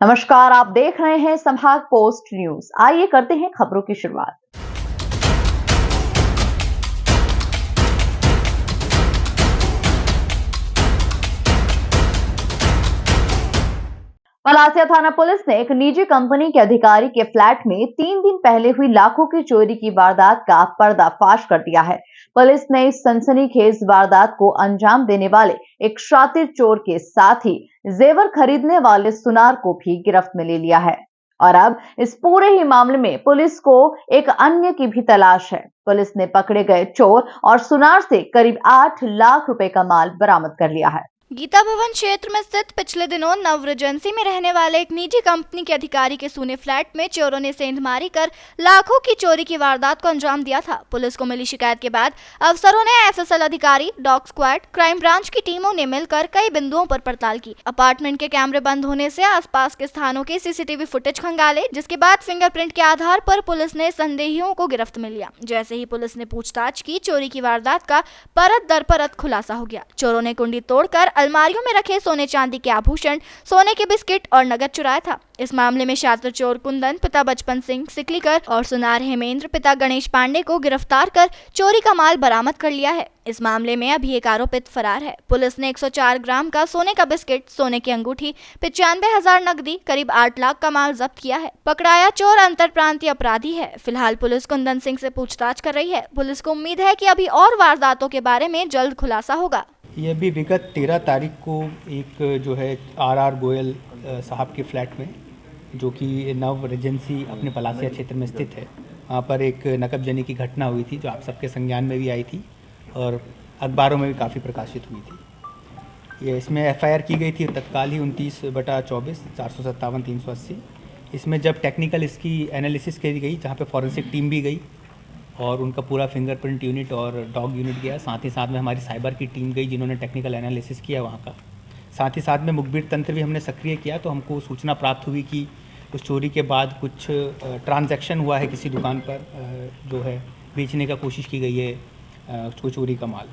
नमस्कार, आप देख रहे हैं संभाग पोस्ट न्यूज। आइए करते हैं खबरों की शुरुआत। पलासिया थाना पुलिस ने एक निजी कंपनी के अधिकारी के फ्लैट में 3 दिन पहले हुई लाखों की चोरी की वारदात का पर्दाफाश कर दिया है। पुलिस ने इस सनसनीखेज वारदात को अंजाम देने वाले एक शातिर चोर के साथ ही जेवर खरीदने वाले सुनार को भी गिरफ्त में ले लिया है और अब इस पूरे ही मामले में पुलिस को एक अन्य की भी तलाश है। पुलिस ने पकड़े गए चोर और सुनार से करीब 8 लाख रुपए का माल बरामद कर लिया है। गीता भवन क्षेत्र में स्थित पिछले दिनों नव रेजेंसी में रहने वाले एक निजी कंपनी के अधिकारी के सूने फ्लैट में चोरों ने सेंधमारी कर लाखों की चोरी की वारदात को अंजाम दिया था। पुलिस को मिली शिकायत के बाद अफसरों ने एफएसएल अधिकारी, डॉग स्क्वाड, क्राइम ब्रांच की टीमों ने मिलकर कई बिंदुओं पर पड़ताल की। अपार्टमेंट के कैमरे बंद होने से आसपास के स्थानों के सीसीटीवी फुटेज खंगाले, जिसके बाद फिंगरप्रिंट के आधार पर पुलिस ने संदेहियों को गिरफ्त में लिया। जैसे ही पुलिस ने पूछताछ की, चोरी की वारदात का परत दर परत खुलासा हो गया। चोरों ने कुंडी तोड़कर अलमारियों में रखे सोने चांदी के आभूषण, सोने के बिस्किट और नगद चुराया था। इस मामले में शातिर चोर कुंदन पिता बचपन सिंह सिकलीकर और सुनार हेमेंद्र पिता गणेश पांडे को गिरफ्तार कर चोरी का माल बरामद कर लिया है। इस मामले में अभी एक आरोपित फरार है। पुलिस ने 104 ग्राम का सोने का बिस्किट, सोने की अंगूठी, 95,000 नकदी, करीब 8 लाख का माल जब्त किया है। पकड़ाया चोर अंतर प्रांतीय अपराधी है। फिलहाल पुलिस कुंदन सिंह से पूछताछ कर रही है। पुलिस को उम्मीद है कि अभी और वारदातों के बारे में जल्द खुलासा होगा। ये भी विगत 13 तारीख को एक जो है आर गोयल साहब के फ्लैट में, जो कि नव रेजेंसी अपने पलासिया क्षेत्र में स्थित है, वहाँ पर एक नकबजनी की घटना हुई थी जो आप सबके संज्ञान में भी आई थी और अखबारों में भी काफ़ी प्रकाशित हुई थी। ये इसमें एफआईआर की गई थी तत्काल ही 29/24 457 380। इसमें जब टेक्निकल इसकी एनालिसिस करी गई, जहाँ पे फॉरेंसिक टीम भी गई और उनका पूरा फिंगरप्रिंट यूनिट और डॉग यूनिट गया, साथ ही साथ में हमारी साइबर की टीम गई जिन्होंने टेक्निकल एनालिसिस किया वहाँ का। साथ ही साथ में मुखबिर तंत्र भी हमने सक्रिय किया, तो हमको सूचना प्राप्त हुई कि उस चोरी के बाद कुछ ट्रांजैक्शन हुआ है किसी दुकान पर, जो है बेचने का कोशिश की गई है उसको चोरी का माल।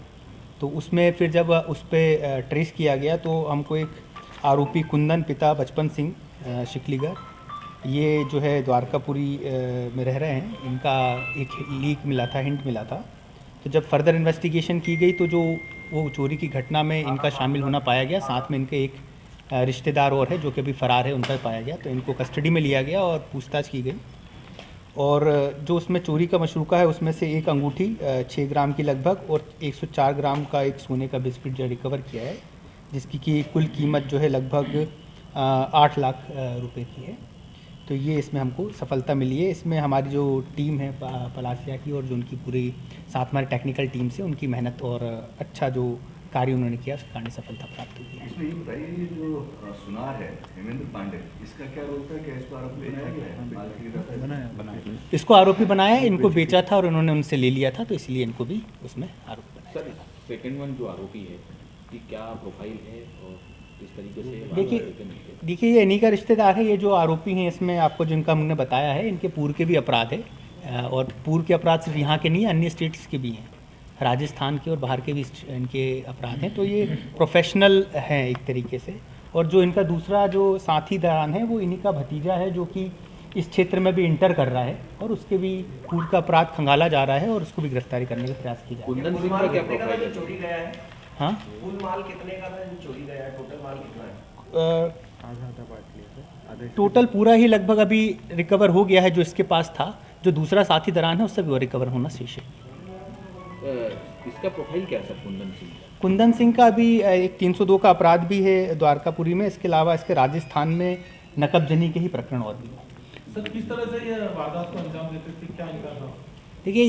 तो उसमें फिर जब उस पर ट्रेस किया गया तो हमको एक आरोपी कुंदन पिता बचपन सिंह शिकलीगर, ये जो है द्वारकापुरी में रह रहे हैं, इनका एक लीक मिला था, हिंट मिला था। तो जब फर्दर इन्वेस्टिगेशन की गई तो जो वो चोरी की घटना में इनका शामिल होना पाया गया। साथ में इनके एक रिश्तेदार और है जो कि अभी फ़रार है, उनका पाया गया। तो इनको कस्टडी में लिया गया और पूछताछ की गई और जो उसमें चोरी का मशरूका है उसमें से एक अंगूठी 6 ग्राम की लगभग और 104 ग्राम का एक सोने का बिस्किट जो रिकवर किया है, जिसकी की कुल कीमत जो है लगभग 8 लाख रुपए की है। तो ये इसमें हमको सफलता मिली है। इसमें हमारी जो टीम है पलासिया की और जो उनकी पूरी साथ हमारी टेक्निकल टीम से उनकी मेहनत और अच्छा जो कार्य उन्होंने किया उसके कारण सफलता प्राप्त हुई है। इसमें ये बताइए, जो सुनार है हेमेंद्र पांडे, इसका क्या रोल था? क्या इसको आरोपी बनाया? इसको आरोपी बनाया, इनको बेचा था और उन्होंने उनसे ले लिया था, तो इसलिए इनको भी उसमें आरोपी बनाया। सर, सेकंड वन जो आरोपी है कि क्या प्रोफाइल है और किस तरीके से? देखिए ये इन्हीं का रिश्तेदार है। ये जो आरोपी हैं इसमें आपको जिनका हमने बताया है, इनके पूर्व के भी अपराध है और पूर्व के अपराध सिर्फ यहाँ के नहीं, अन्य स्टेट्स के भी हैं, राजस्थान के और बाहर के भी इनके अपराध हैं। तो ये प्रोफेशनल हैं एक तरीके से। और जो इनका दूसरा जो साथी दरान है वो इन्हीं का भतीजा है जो कि इस क्षेत्र में भी इंटर कर रहा है और उसके भी पूर्व का अपराध खंगाला जा रहा है और उसको भी गिरफ्तारी करने का प्रयास किया जा रहा है। कुंदन सिंह का क्या प्रोफाइल है? चोरी गया है? हाँ, कुल माल कितने का था चोरी गया है? टोटल माल कितना है? टोटल पूरा ही लगभग अभी रिकवर हो गया है जो इसके पास था। जो दूसरा साथी दरान है उससे भी रिकवर होना शेष है। इसका प्रोफाइल क्या है सर कुंदन सिंह? कुंदन सिंह का अभी एक 302 का अपराध भी है द्वारकापुरी में। इसके अलावा इसके राजस्थान में नकबजनी के ही प्रकरण और भी हैं। सर, किस तरह से ये वारदात को अंजाम देते थे, क्या इनका था? देखिए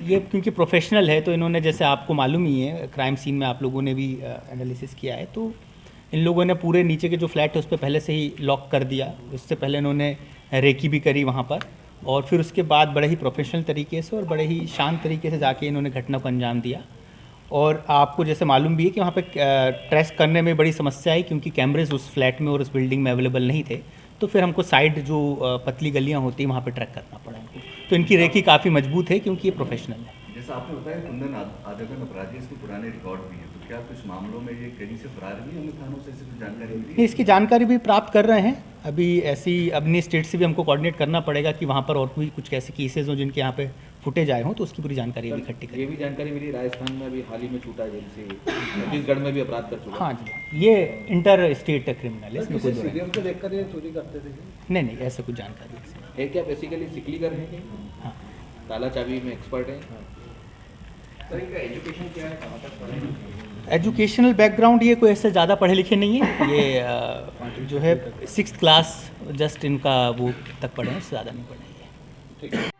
ये क्योंकि प्रोफेशनल है तो इन्होंने, जैसे आपको मालूम ही है, क्राइम सीन में आप लोगों ने भी एनालिसिस किया है, तो इन लोगों ने पूरे नीचे के जो फ्लैट है उस पर पहले से ही लॉक कर दिया। उससे पहले इन्होंने रेकी भी करी वहाँ पर और फिर उसके बाद बड़े ही प्रोफेशनल तरीके से और बड़े ही शांत तरीके से जाके इन्होंने घटना को अंजाम दिया। और आपको जैसे मालूम भी है कि वहाँ पे ट्रेस करने में बड़ी समस्या आई क्योंकि कैमरेज उस फ्लैट में और उस बिल्डिंग में अवेलेबल नहीं थे। तो फिर हमको साइड जो पतली गलियाँ होती हैं वहाँ पे ट्रैक करना पड़ा इनको। तो इनकी रेकी काफ़ी मजबूत है क्योंकि ये प्रोफेशनल है। जैसा आपने बताया कुंदन आजीवन अपराधी, इसके पुराने रिकॉर्ड भी हैं, तो क्या कुछ मामलों में ये कहीं से फरार भी हमें थानों से ऐसी कुछ जानकारी मिली? नहीं, इसकी जानकारी भी प्राप्त कर रहे हैं। अभी ऐसी अपनी स्टेट से भी हमको कोऑर्डिनेट करना पड़ेगा कि वहाँ पर और भी कुछ ऐसे केसेज हों जिनके यहाँ पे फुटेज आए हों, तो उसकी पूरी जानकारी अभी इकट्ठी ये करेंगे। भी जानकारी मिली राजस्थान में अभी हाल ही में छूटा जेल से, छत्तीसगढ़ में भी अपराध कर चुका। हाँ जी, ये इंटर स्टेट क्रिमिनल है, इसमें कोई दो राय नहीं। से देखकर ये चोरी करते थे नहीं नहीं, ऐसा कुछ जानकारी नहीं। है क्या बेसिकली सिकलीगर है कि हाँ, ताला चाबी में एक्सपर्ट है? सर इनका एजुकेशन क्या है, कहाँ तक पढ़े हैं? एजुकेशनल बैकग्राउंड ये कोई ऐसे ज़्यादा पढ़े लिखे नहीं है। ये जो है 6th क्लास जस्ट इनका वो तक पढ़े हैं, उससे ज़्यादा नहीं पढ़े हैं। ठीक है।